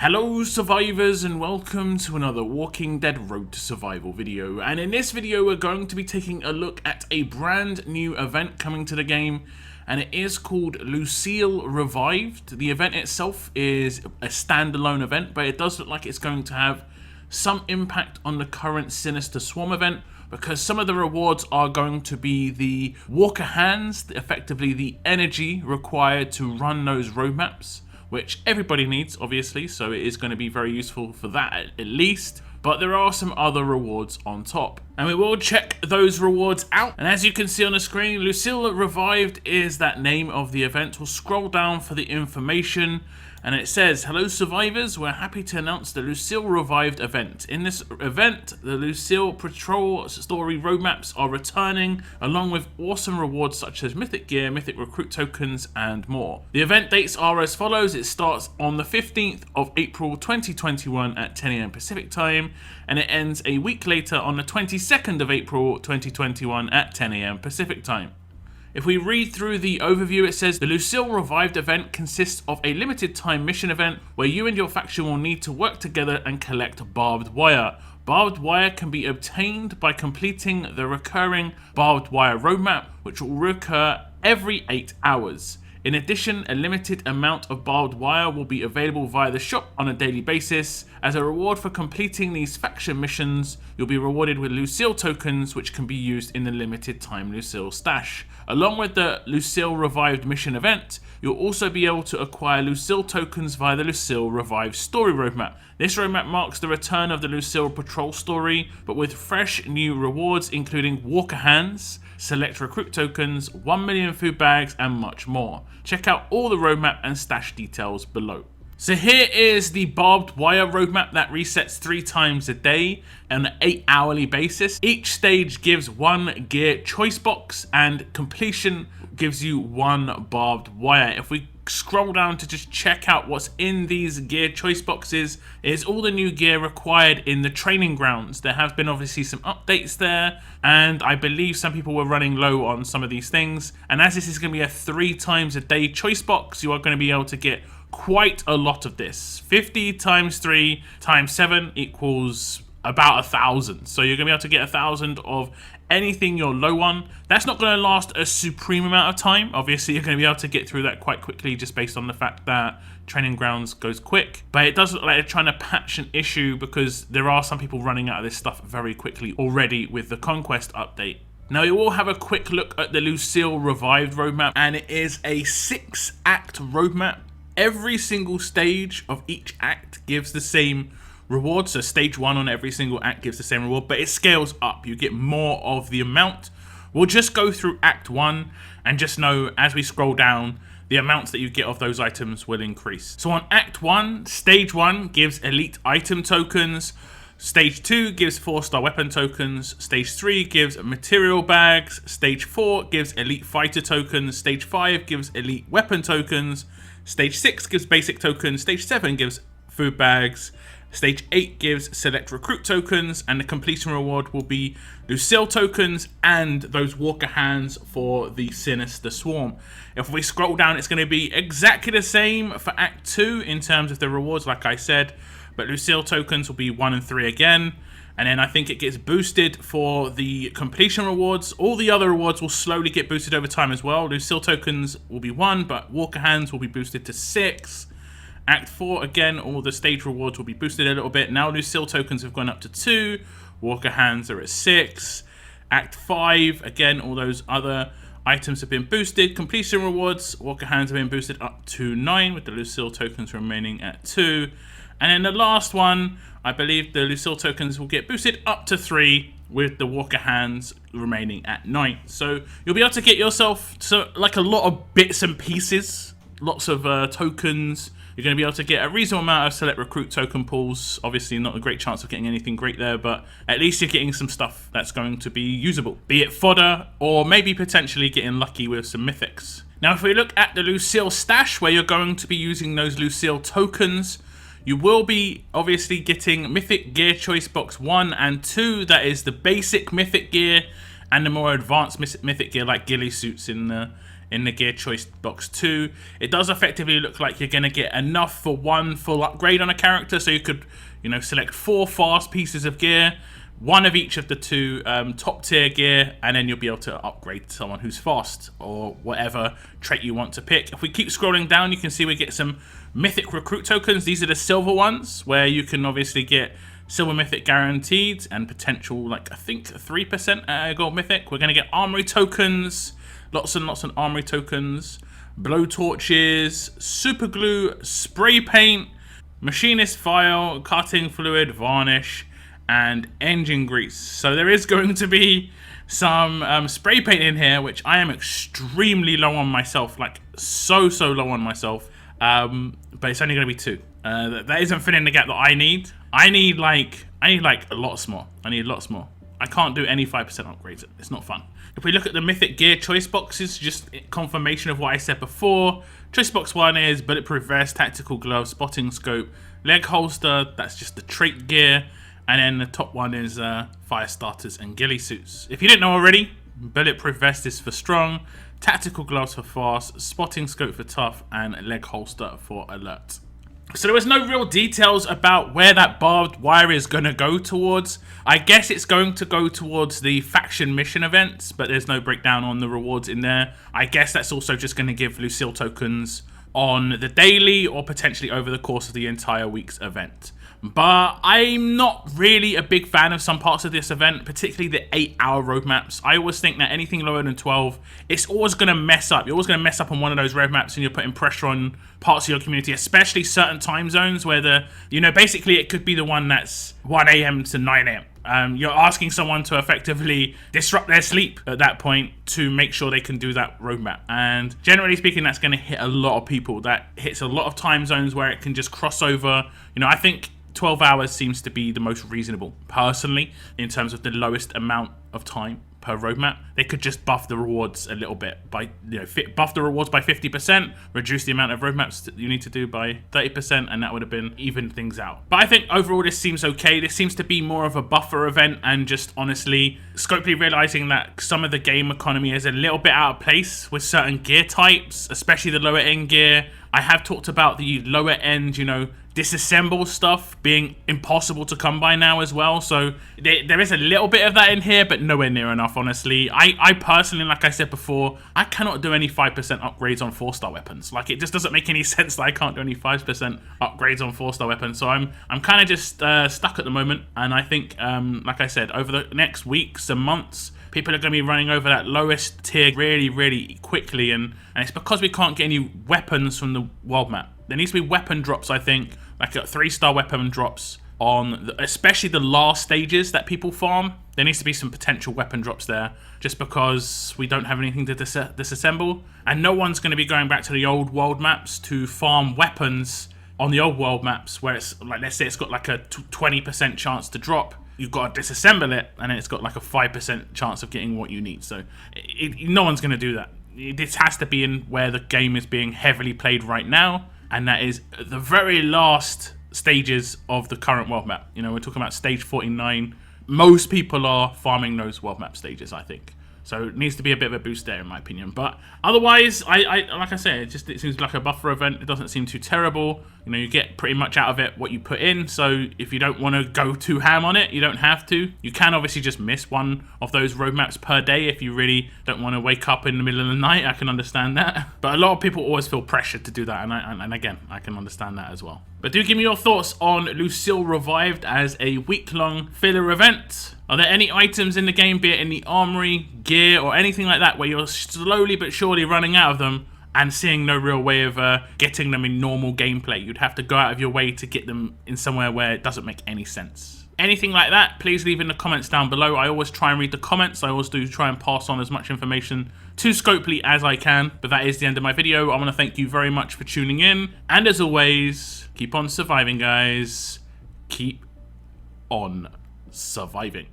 Hello survivors and welcome to another Walking Dead Road to Survival video, and in this video we're going to be taking a look at a brand new event coming to the game, and it is called Lucille Revived. The event itself is a standalone event, but it does look like it's going to have some impact on the current Sinister Swarm event, because some of the rewards are going to be the Walker Hands, effectively the energy required to run those roadmaps, which everybody needs, obviously, so it is going to be very useful for that at least. But there are some other rewards on top, and we will check those rewards out. And as you can see on the screen, Lucille Revived is that name of the event. We'll scroll down for the information, and it says, "Hello survivors, we're happy to announce the Lucille Revived event. In this event, the Lucille Patrol story roadmaps are returning, along with awesome rewards such as mythic gear, mythic recruit tokens, and more. The event dates are as follows. It starts on the 15th of April 2021 at 10 AM Pacific time, and it ends a week later on the 22nd of April 2021 at 10 AM Pacific time. If we read through the overview, it says the Lucille Revived event consists of a limited time mission event where you and your faction will need to work together and collect barbed wire. Barbed wire can be obtained by completing the recurring barbed wire roadmap, which will recur every 8 hours. In addition, a limited amount of barbed wire will be available via the shop on a daily basis. As a reward for completing these faction missions, you'll be rewarded with Lucille tokens, which can be used in the limited time Lucille stash. Along with the Lucille Revived mission event, you'll also be able to acquire Lucille tokens via the Lucille Revived story roadmap. This roadmap marks the return of the Lucille Patrol story, but with fresh new rewards including Walker Hands, select recruit tokens, 1 million food bags, and much more. Check out all the roadmap and stash details below." So here is the barbed wire roadmap that resets 3 times a day on an 8-hourly basis. Each stage gives 1 gear choice box, and completion gives you 1 barbed wire. If we scroll down to just check out what's in these gear choice boxes, is all the new gear required in the training grounds. There have been obviously some updates there, and I believe some people were running low on some of these things, and as this is going to be a 3 times a day choice box, you are going to be able to get quite a lot of this. 50 times 3 times 7 equals about 1,000, so you're going to be able to get 1,000 of anything you're low on. That's not going to last a supreme amount of time. Obviously, you're going to be able to get through that quite quickly just based on the fact that training grounds goes quick. But it does look like they're trying to patch an issue, because there are some people running out of this stuff very quickly already with the Conquest update. Now, we will have a quick look at the Lucille Revived roadmap, and it is a 6-act roadmap. Every single stage of each act gives the same reward. So stage 1 on every single act gives the same reward, but it scales up. You get more of the amount. We'll just go through Act 1 and just know as we scroll down, the amounts that you get of those items will increase. So on Act 1, Stage 1 gives elite item tokens. Stage 2 gives 4-star weapon tokens. Stage 3 gives material bags. Stage 4 gives elite fighter tokens. Stage 5 gives elite weapon tokens. Stage 6 gives basic tokens. Stage 7 gives food bags. Stage 8 gives select recruit tokens, and the completion reward will be Lucille tokens and those Walker Hands for the Sinister Swarm. If we scroll down, it's going to be exactly the same for Act 2 in terms of the rewards, like I said, but Lucille tokens will be 1 and 3 again. And then I think it gets boosted for the completion rewards. All the other rewards will slowly get boosted over time as well. Lucille tokens will be 1, but Walker Hands will be boosted to 6. Act 4, again, all the stage rewards will be boosted a little bit. Now Lucille tokens have gone up to 2. Walker Hands are at 6. Act 5, again, all those other items have been boosted. Completion rewards, Walker Hands have been boosted up to 9, with the Lucille tokens remaining at 2. And then the last one, I believe the Lucille tokens will get boosted up to 3, with the Walker Hands remaining at 9. So you'll be able to get yourself like a lot of bits and pieces, lots of tokens. You're going to be able to get a reasonable amount of select recruit token pools. Obviously not a great chance of getting anything great there, but at least you're getting some stuff that's going to be usable, be it fodder or maybe potentially getting lucky with some mythics. Now, if we look at the Lucille stash, where you're going to be using those Lucille tokens, you will be obviously getting Mythic Gear Choice Box 1 and 2. That is the basic Mythic Gear, and the more advanced Mythic Gear like ghillie suits in in the gear choice box 2. It does effectively look like you're going to get enough for one full upgrade on a character, so you could, you know, select 4 fast pieces of gear, one of each of the 2 top tier gear, and then you'll be able to upgrade someone who's fast or whatever trait you want to pick. If we keep scrolling down, you can see we get some mythic recruit tokens. These are the silver ones, where you can obviously get silver mythic guaranteed and potential, like, I think 3% gold mythic. We're going to get armory tokens, lots and lots of armory tokens, blow torches, super glue, spray paint, machinist file, cutting fluid, varnish, and engine grease. So there is going to be some spray paint in here, which I am extremely low on myself, like so low on myself. But it's only going to be 2. That isn't filling the gap that I need. I need like lots more. I need lots more. I can't do any 5% upgrades. It's not fun. If we look at the mythic gear choice boxes, just confirmation of what I said before. Choice box 1 is bulletproof vest, tactical gloves, spotting scope, leg holster. That's just the trait gear. And then the top one is fire starters and ghillie suits. If you didn't know already, bulletproof vest is for strong, tactical gloves for fast, spotting scope for tough, and leg holster for alert. So there was no real details about where that barbed wire is going to go towards. I guess it's going to go towards the faction mission events, but there's no breakdown on the rewards in there. I guess that's also just going to give Lucille tokens on the daily or potentially over the course of the entire week's event. But I'm not really a big fan of some parts of this event, particularly the 8-hour roadmaps. I always think that anything lower than 12, it's always going to mess up. You're always going to mess up on one of those roadmaps and you're putting pressure on parts of your community, especially certain time zones where basically it could be the one that's 1 a.m. to 9 a.m. You're asking someone to effectively disrupt their sleep at that point to make sure they can do that roadmap. And generally speaking, that's going to hit a lot of people. That hits a lot of time zones where it can just cross over. You know, I think 12 hours seems to be the most reasonable, personally, in terms of the lowest amount of time per roadmap. They could just buff the rewards a little bit by, buff the rewards by 50%, reduce the amount of roadmaps that you need to do by 30%, and that would have been even things out. But I think overall this seems okay. This seems to be more of a buffer event, and just honestly, Scopely realizing that some of the game economy is a little bit out of place with certain gear types, especially the lower end gear. I have talked about the lower end, disassemble stuff being impossible to come by now as well. So there is a little bit of that in here, but nowhere near enough, honestly. I personally, like I said before, I cannot do any 5% upgrades on 4-star weapons. Like, it just doesn't make any sense that I can't do any 5% upgrades on 4-star weapons. So I'm kind of just stuck at the moment. And I think, like I said, over the next weeks and months, people are going to be running over that lowest tier really, really quickly. And it's because we can't get any weapons from the world map. There needs to be weapon drops, I think, like 3-star weapon drops on especially the last stages that people farm. There needs to be some potential weapon drops there, just because we don't have anything to disassemble. And no one's going to be going back to the old world maps to farm weapons on the old world maps where it's like, let's say it's got like a 20% chance to drop. You've got to disassemble it, and then it's got like a 5% chance of getting what you need. So no one's going to do that. This has to be in where the game is being heavily played right now, and that is the very last stages of the current world map. We're talking about stage 49. Most people are farming those world map stages, I think. So it needs to be a bit of a boost there, in my opinion. But otherwise, I like I said, it seems like a buffer event. It doesn't seem too terrible. You get pretty much out of it what you put in. So if you don't want to go too ham on it, you don't have to. You can obviously just miss one of those roadmaps per day if you really don't want to wake up in the middle of the night. I can understand that. But a lot of people always feel pressured to do that. And again, I can understand that as well. But do give me your thoughts on Lucille Revived as a week-long filler event. Are there any items in the game, be it in the armory, gear, or anything like that, where you're slowly but surely running out of them and seeing no real way of getting them in normal gameplay? You'd have to go out of your way to get them in somewhere where it doesn't make any sense. Anything like that, please leave in the comments down below. I always try and read the comments. I always do try and pass on as much information to Scopely as I can. But that is the end of my video. I want to thank you very much for tuning in. And as always, keep on surviving, guys. Keep on surviving.